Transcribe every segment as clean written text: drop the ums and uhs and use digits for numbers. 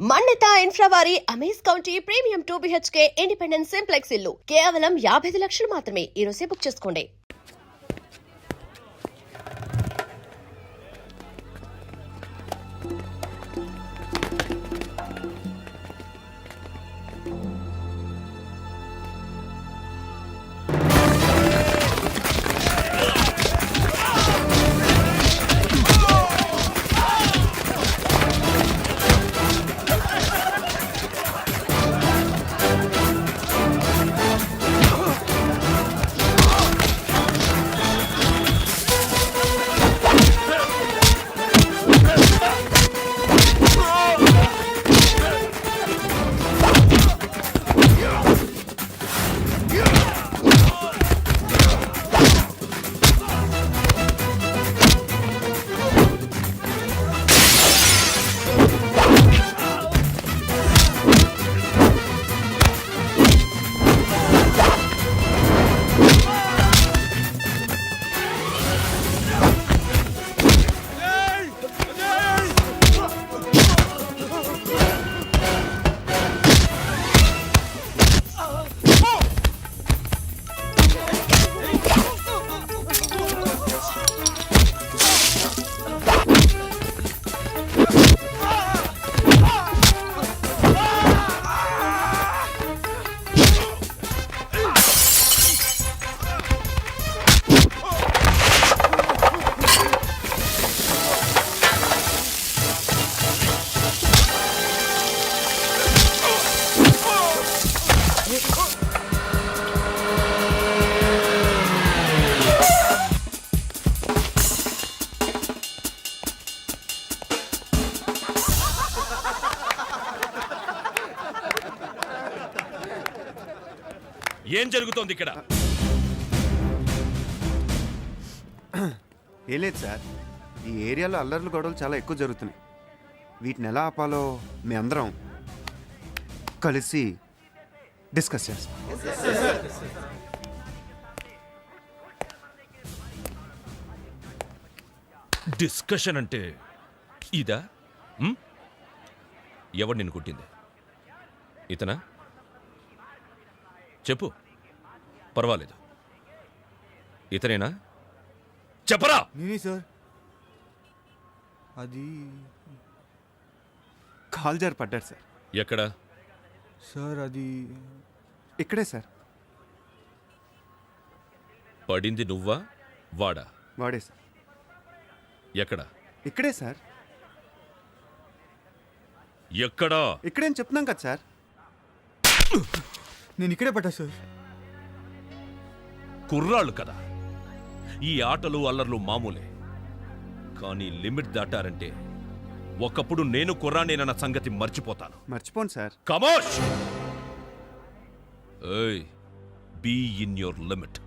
మన్నిత infra వారి amaze county premium 2 BHK independent simplex ఇల్లు కేవలం 55 లక్షలు మాత్రమే. ఈ రోజే బుక్ చేసుకోండి. ఏం జరుగుతోంది ఇక్కడ? ఏం లేదు సార్, ఈ ఏరియాలో అల్లర్లు గొడవలు చాలా ఎక్కువ జరుగుతున్నాయి. వీటిని ఎలా ఆపాలో మీ అందరం కలిసి డిస్కస్ చేస్తాం. డిస్కషన్ అంటే ఇదా? ఎవడు నిన్ను కుట్టింది? ఇతనా? చెప్పు, పర్వాలేదు. ఇతనేనా? చెప్పరా. నేనే సార్. అది కాల్ జారి పడ్డాడు సార్. ఎక్కడ సార్? అది ఇక్కడే సార్. పడింది నువ్వా వాడా? వాడే సార్. ఎక్కడ? ఇక్కడే సార్. ఎక్కడా? ఇక్కడేం చెప్తున్నాం కదా సార్. నేను ఇక్కడే పడ్డా సార్. కుర్రాళ్ళు కదా, ఈ ఆటలు అల్లర్లు మామూలే. కానీ లిమిట్ దాటారంటే ఒకప్పుడు నేను కుర్రానేనన్న సంగతి మర్చిపోతాను. మర్చిపోను సార్. కమోష్! ఏయ్, బీ ఇన్ యువర్ లిమిట్.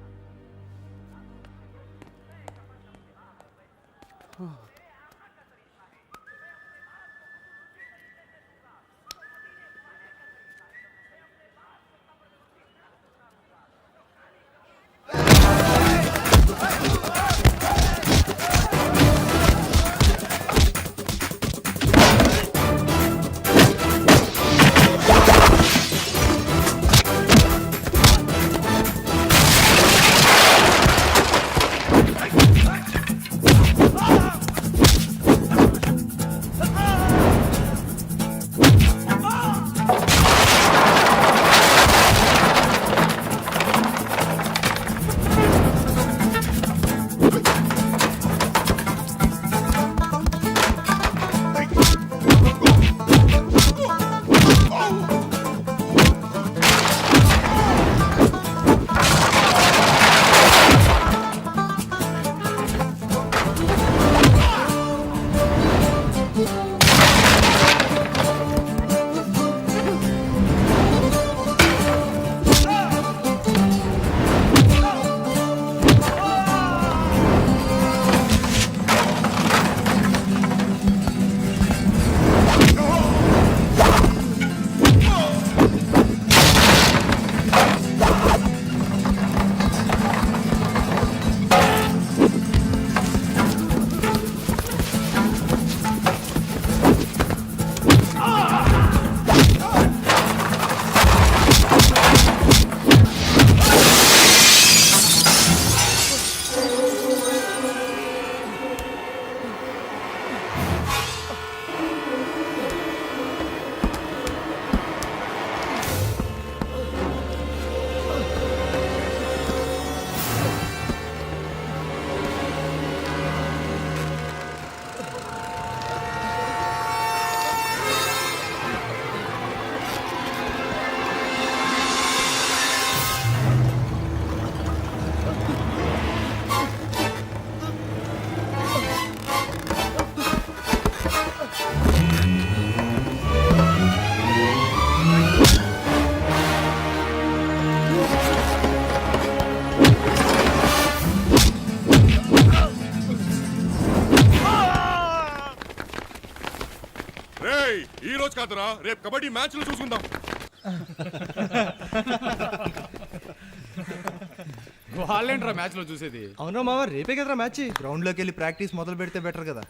కాదురా, రేపు కబడ్డీ మ్యాచ్ లో చూసుకుందాం. వాళ్ళేంట్రా మ్యాచ్ లో చూసేది? అవునా మామ, రేపే కదరా మ్యాచ్. గ్రౌండ్లోకి వెళ్ళి ప్రాక్టీస్ మొదలు పెడితే బెటర్ కదా.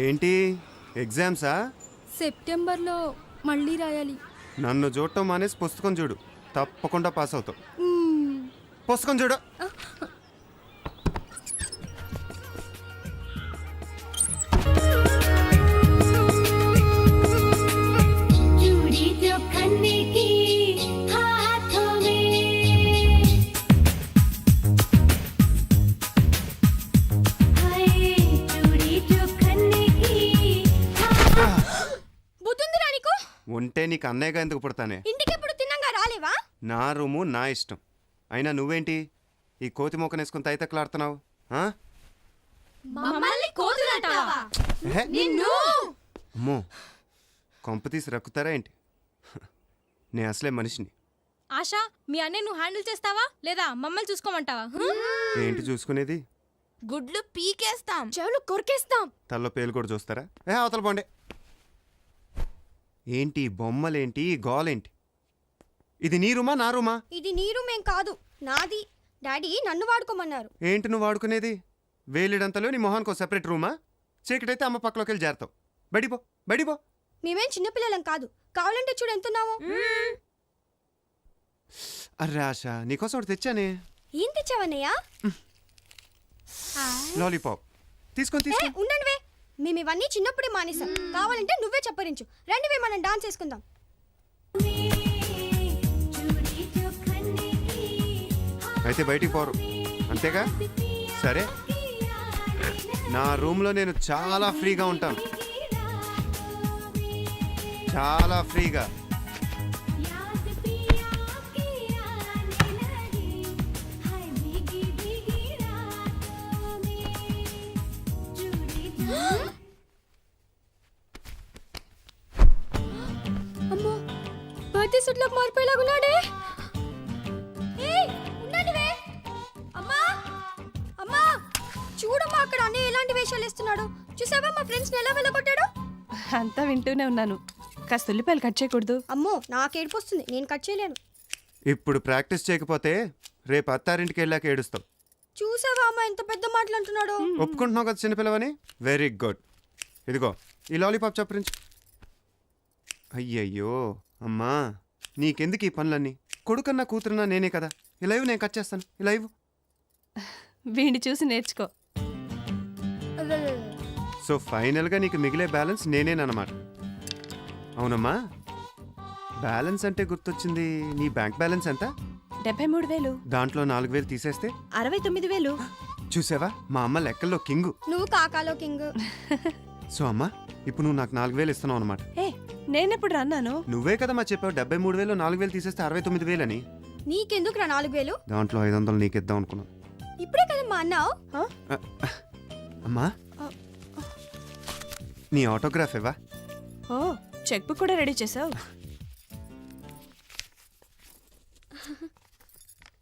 ఏంటి ఎగ్జామ్సా? సెప్టెంబర్లో మళ్ళీ రాయాలి. నన్ను చూడటం మానేసి పుస్తకం చూడు, తప్పకుండా పాస్ అవుతావు. పుస్తకం చూడు. బుద్ధుందిరా నీకు? ఉంటే నీకు అన్నయ్యగా ఎందుకు పుడతానే? ఇంటికెప్పుడు తిన్నాగా రాలేవా? నా రూము నా ఇష్టం. అయినా నువ్వేంటి ఈ కోతి మొక్కనేసుకుని తైతక్కలాడుతున్నావు? ఆ? మమ్మల్ని కోతులంటావా? ఎహె. నిన్ను అమ్మో, కొంప తీసి రక్కుతారా ఏంటి? నే అసలే మనిషిని. ఆశా, మీ అన్నయ్య నువ్వు హ్యాండిల్ చేస్తావా లేదా మమ్మల్ని చూసుకోమంటావా? ఏంటి చూసుకునేది? గుడ్లు పీకేస్తాం, చెవులు కొరికేస్తాం. తల్లో పేలు కూడా చూస్తారా? అవతల పోండి. ఏంటి బొమ్మలేంటి, గోలేంటి? ఇది నీ రూమా నా రూమా? ఇది నీ రూమ్ ఏం కాదు, నాది. డాడీ నన్ను వాడుకోమన్నారు. ఏంటి నువ్వు వాడుకునేది? వేలిడంతలో నీ మొహానికి సెపరేట్ రూమా? చీకటైతే అమ్మ పక్కలోకి వెళ్ళి చేరతావు. బడిపో బడిపో. మేమేం చిన్నపిల్లలం కాదు, కావాలంటే చూడు ఎంతున్నావు. అర్రే ఆశ, నీకోసం ఒకటి తెచ్చానే. ఏం తెచ్చావన్నయ్యా? లాలీపాప్ తీసుకొని తీసుకో. ఉండండివే, మేము ఇవన్నీ చిన్నప్పుడే మానేసాం. కావాలంటే నువ్వే చెప్పరించు. రండివే, మనం డాన్స్ చేసుకుందాం. అయితే బయటికి పోరు అంతేగా? సరే, నా రూమ్లో నేను చాలా ఫ్రీగా ఉంటాను, చాలా ఫ్రీగా. అమ్మో, బర్త్డే సుట్లోకి మారిపోయేలాగున్నాడే. ఉండండివే. అమ్మా అమ్మా, చూడమ్మా అక్కడ అన్నయ్య ఎలాంటి వేషాలు వేస్తున్నాడు. చూసావా మా ఫ్రెండ్స్ని ఎలా వెళ్ళగొట్టాడు? అంతా వింటూనే ఉన్నాను. కాస్త ఉల్లిపాయలు కట్ చేయకూడదు? అమ్మో, నాకు ఏడుపు వస్తుంది, నేను కట్ చేయలేను. ఇప్పుడు ప్రాక్టీస్ చేయకపోతే రేపు అత్తారింటికి వెళ్ళాక ఏడుస్తావు. చూసావా అమ్మా ఎంత పెద్ద మాటలు అంటున్నాడు. ఒప్పుకుంటున్నావు కదా చిన్నపిల్లవని? Very good. ఇదిగో ఈ లాలీపాప్ చప్పరించు. అయ్యయ్యో అమ్మా, నీకెందుకు ఈ పనులన్నీ? కొడుకన్నా కూతురున్నా నేనే కదా. ఈ లైవ్ నేను కట్ చేస్తాను. ఈ లైవ్ వీడిని చూసి నేర్చుకో. సో ఫైనల్గా నీకు మిగిలే బ్యాలెన్స్ నేనేనమాట. అవునమ్మా, బ్యాలెన్స్ అంటే గుర్తొచ్చింది. నీ బ్యాంక్ బ్యాలెన్స్ ఎంత? 73,000. దాంట్లో 4,000 తీసేస్తే 69,000. చూసావా, మా అమ్మ లెక్కల్లో కింగు. నువ్వు కాకాలో కింగ్. సో అమ్మా, ఇప్పుడు నువ్వు నాకు 4,000 ఇస్తున్నావు అనమాట. ఏ, నేనెప్పుడు రన్నాను? నువ్వే కదా మా చెప్పావు 73,000 4,000 తీసేస్తే 69,000 అని. నీకెందుకురా 4,000? దాంట్లో 500 నీకు ఇద్దాం అనుకున్నాను. ఇప్పుడే కదా మా అన్నావు. అమ్మా, నీ ఆటోగ్రాఫ్ ఇవ్వా? ఓ, చెక్ బుక్ కూడా రెడీ చేసావు.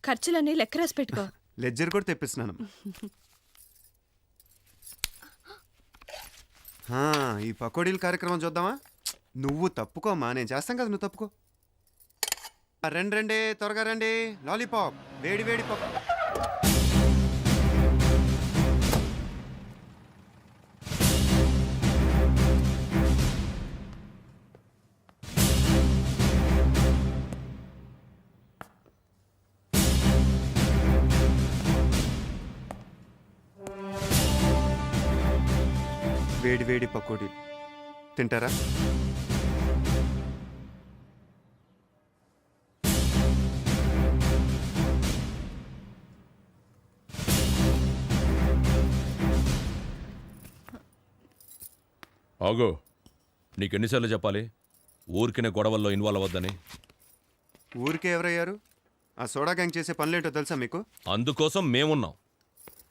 ఖర్చులన్నీ లెక్క రాసి పెట్టుకో. లెడ్జర్ కూడా తెప్పిస్తున్నాను. ఈ పకోడీల కార్యక్రమం చూద్దామా? నువ్వు తప్పుకోమ్మా, నేను చేస్తాం కదా, నువ్వు తప్పుకో. రండి త్వరగా రండి. లాలీపాప్, వేడి వేడి పప్పు. వేడి వేడి పకోడీ తింటారా? ఆగో, నీకెన్నిసార్లు చెప్పాలి ఊరికినే గొడవల్లో ఇన్వాల్వ్ అవ్వద్దని? ఊరికే ఎవరయ్యారు? ఆ సోడా గ్యాంగ్ చేసే పనులేంటో తెలుసా మీకు? అందుకోసం మేమున్నాం.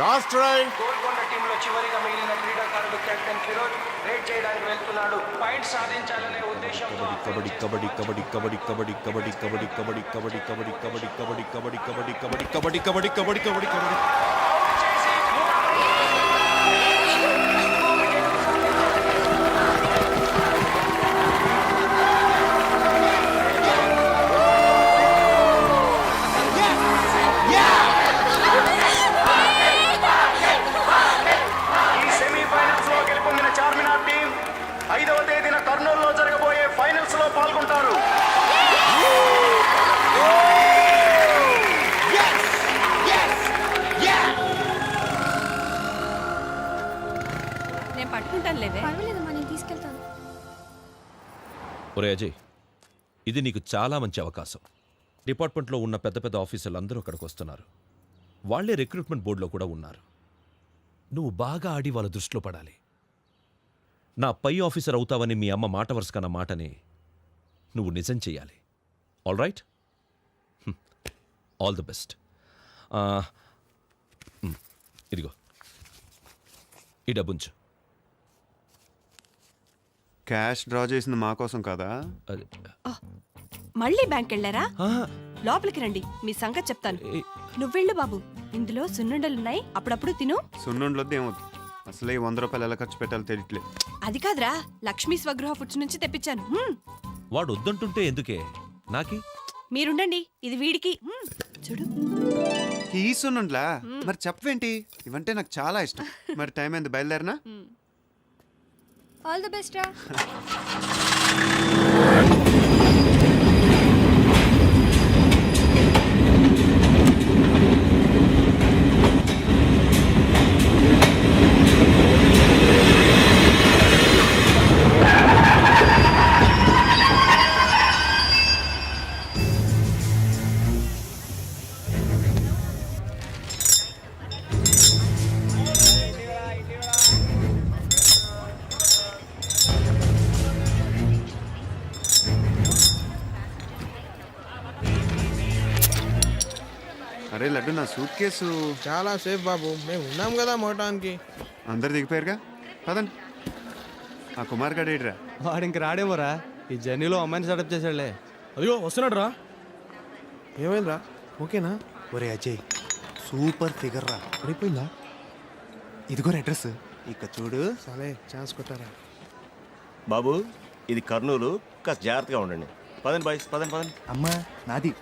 Last try. గోల్కొండ టీంలో చివరిగా మిగిలిన క్రీడాకారుడు కెప్టెన్ ఫిరోజ్ రేట్ చేయడానికి వెళ్తున్నాడు. పాయింట్ సాధించాలనే ఉద్దేశంతో కబడ్డీ కబడ్డీ కబడ్డీ కబడ్డీ కబడ్డీ కబడ్డీ కబడ్డీ కబడ్డీ కబడ్డీ కబడ్డీ కబడ్డీ కబడ్డీ కబడ్డీ కబడ్డీ కబడ్డీ కబడ్డీ కబడ్డీ కబడ్డీ కబడ్డీ. ఈ సెమీఫైనల్స్ లో గెలుపొందిన చార్మినార్ టీం 5వ తేదీన కర్నూలులో జరగబోయే ఫైనల్స్ లో పాల్గొంటారు. నేను పట్టుకుంటాను లేవే. పర్వాలేదమ్మా, నేను తీసుకెళ్తాను. ఒరే అజయ్, ఇది నీకు చాలా మంచి అవకాశం. డిపార్ట్మెంట్లో ఉన్న పెద్ద పెద్ద ఆఫీసర్లు అందరూ అక్కడికి వస్తున్నారు. వాళ్లే రిక్రూట్మెంట్ బోర్డులో కూడా ఉన్నారు. నువ్వు బాగా ఆడి వాళ్ళ దృష్టిలో పడాలి. నా పై ఆఫీసర్ అవుతావని మీ అమ్మ మాట వరుసకన్న మాటని నువ్వు నిజం చెయ్యాలి. All right, all the best. ఇదిగో ఈ డబ్బుంచు. క్యాష్ డ్రా చేసింది మా కోసం కదా. అది మళ్ళీ బ్యాంక్ వెళ్ళారా? ఆ, లోపలికి రండి, మీ సంగతి చెప్తాను. ఏ- నువ్వెళ్ళు బాబు, ఇందులో సున్నుండలున్నాయి, అప్పుడప్పుడు తిను. సున్నుండలొద్దు ఏమొద్దు. అసలే ఈ 100 రూపాయలు ఎలా ఖర్చు పెట్టాలో తెలియట్లేదు. అది కాదురా, లక్ష్మీ స్వగృహ ఫుడ్స్ నుంచి తెప్పించాను. వాడు వద్దంటుంటే ఎందుకే నాకి? మీరుండండి, ఇది వీడికి. చూడు. ఈ సున్నుండ్లా? మరి చెప్పవేంటి? ఇవంటే నాకు చాలా ఇష్టం. మరి టైం అయింది, బయలుదేరినా? ఆల్ ది బెస్ట్ రా. అరే లడ్డు, నా సూట్ కేసు. చాలా సేఫ్ బాబు, మేము ఉన్నాం కదా మోటానికి. అందరు దిగిపోయారుగా, పదండి. ఆ కుమార్ గడ్ ఏడ్రా? వాడు ఇంక రాడేమోరా, ఈ జర్నీలో అమ్మాయిని సెటప్ చేశాడులే. అయ్యో వస్తున్నాడు రా. ఏమైందిరా, ఓకేనా? ఒరే అజయ్, సూపర్ ఫిగర్ రా. పడిపోయిందా? ఇదిగో అడ్రస్, ఇక చూడు. సరే ఛాన్స్ కొట్టారా. బాబు, ఇది కర్నూలు, కాస్త జాగ్రత్తగా ఉండండి. పదండి బాయ్స్, పదండి పదండి. అమ్మా నాది.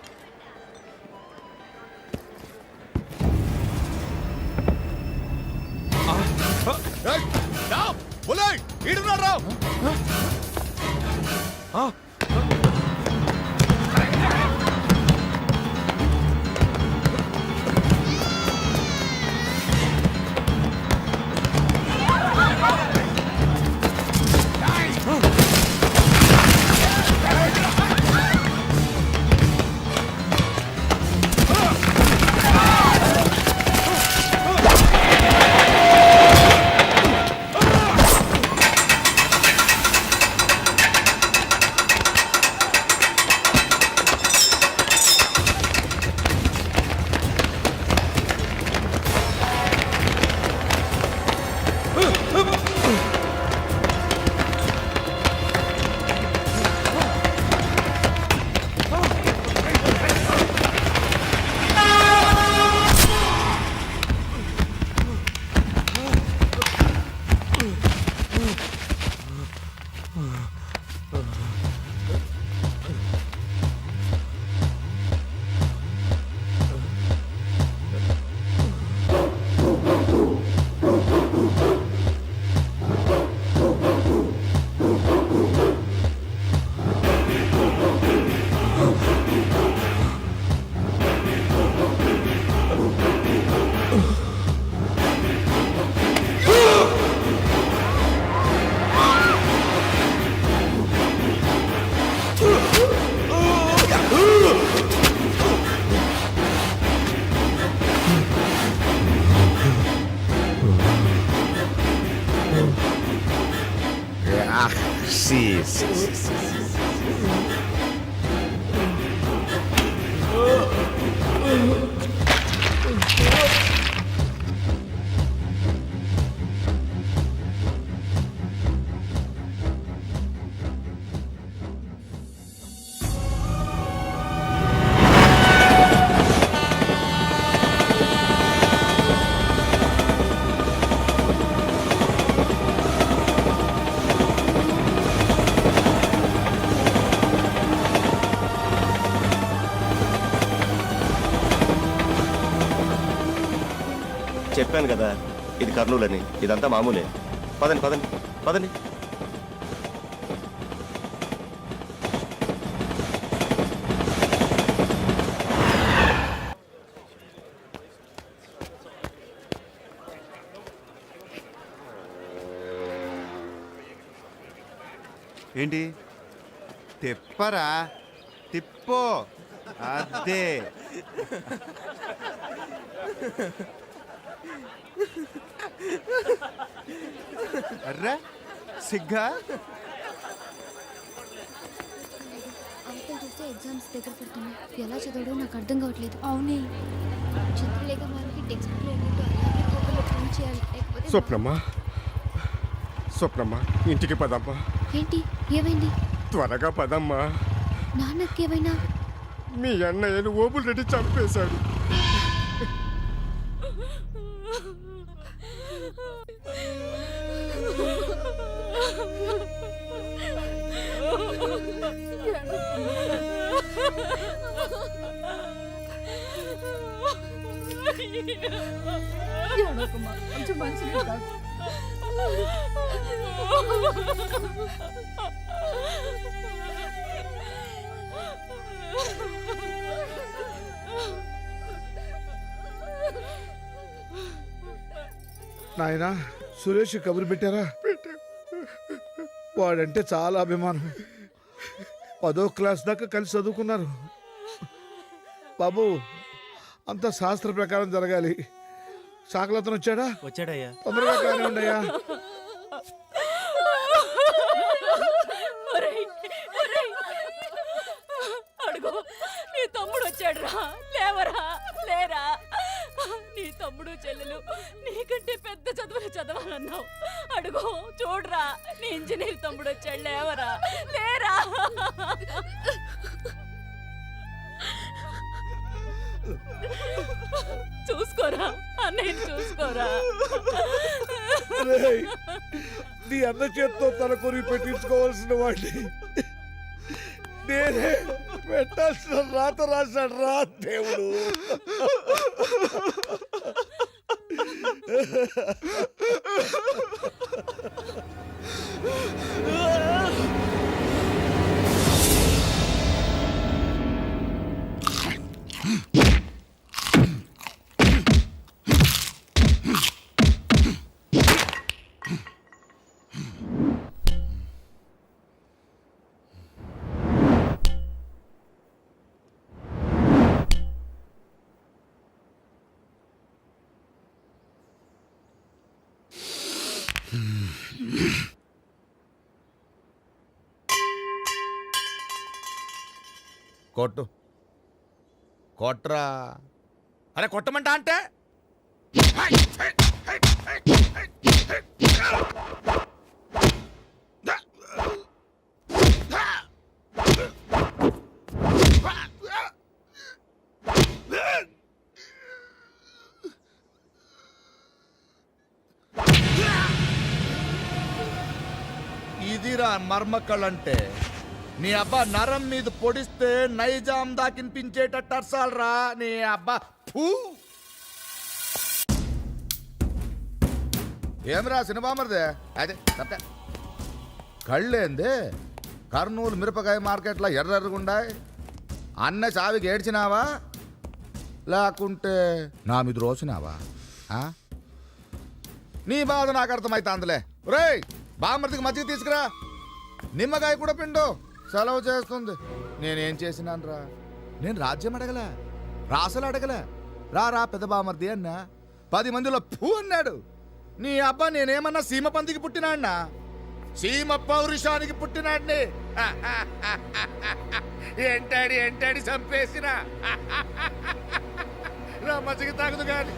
Sí, sí, sí, sí. చెప్పాను కదా ఇది కర్నూలు అని. ఇదంతా మామూలే. పదండి పదండి పదండి. ఏంటి తిప్పరా? తిప్పో. అదే అర్రా సిగ్గా. అంకుల్ చూస్తే ఎగ్జామ్స్ దగ్గర పడుతున్నాయి. ఎలా చదవడో నాకు అర్థం కావట్లేదు. అవునే చదువులేక మనకి టెక్స్ట్ బుక్లో ఏమిటో అలాగే పేపర్లో ప్రింట్ చేయాలి. లేకపోతే స్వప్నమ్మా స్వప్నమ్మా ఇంటికి పదమ్మా. ఏంటి ఏమైంది? త్వరగా పదమ్మా. నాన్నకి ఏమైనా? మీ అన్నయ్యను ఓబుల్ రెడ్డి చంపేశాడు. నాయనా సురేష్ కబురు పెట్టారా? వాడంటే చాలా అభిమానం. 10వ క్లాస్ దాకా కలిసి చదువుకున్నారు. బాబు అంత శాస్త్ర ప్రకారం జరగాలి. సాకలతను వచ్చాడా? వచ్చాడయ్యా. తొందరగా కానీ ఉండయ్యా. అడుగు నీ తమ్ముడు వచ్చాడు రా. లేవరా లేరా. నీ తమ్ముడు చెల్లెలు నీకంటే పెద్ద చదువులు చదవాలన్నావు. అడుగు చూడరా నీ ఇంజనీర్ తమ్ముడు వచ్చాడు. లేవరా లేరా. చూసుకోరా అన్నయ్య చూసుకోరా. రేయ్, నీ అన్న చేత్తో తల కొరి పెట్టించుకోవాల్సిన వాడిని నేనే పెట్టాల్సిన రాత రాశాడు రా దేవుడు. కొట్టు కొట్రా. అరే కొట్టమంటా అంటే ఇదిరా మర్మక్కళ్ళంటే. నీ అబ్బా నరం మీద పొడిస్తే నైజాం దాకినిపించేటట్టు అర్సాలరా నీ అబ్బా. ఫూ. ఏమరా సినిమా మరిదే అదే తప్ప కళ్ళేంది? కర్నూలు మిరపకాయ మార్కెట్లో ఎర్రెర్రగుండాయి. అన్న చావికి ఏడ్చినావా లేకుంటే నా మీద రోసినావా? నీ బాధ నాకు అర్థమైతే అందులే. రేయ్ బామర్తికి మజ్జిగ తీసుకురా. నిమ్మకాయ కూడా పిండు. సెలవు చేస్తుంది. నేనేం చేసినాను రా? నేను రాజ్యం అడగలే, రాసలు అడగలే. రా పెద్ద బామర్ది అన్నా. 10 మందిలో ఫూ అన్నాడు. నీ అబ్బా నేనేమన్నా సీమ పందికి పుట్టినాడినా? సీమ పౌరుషానికి పుట్టినాడిని. ఏంటాడి చంపేసిన. రా మజ్జిగ తాగదు కానీ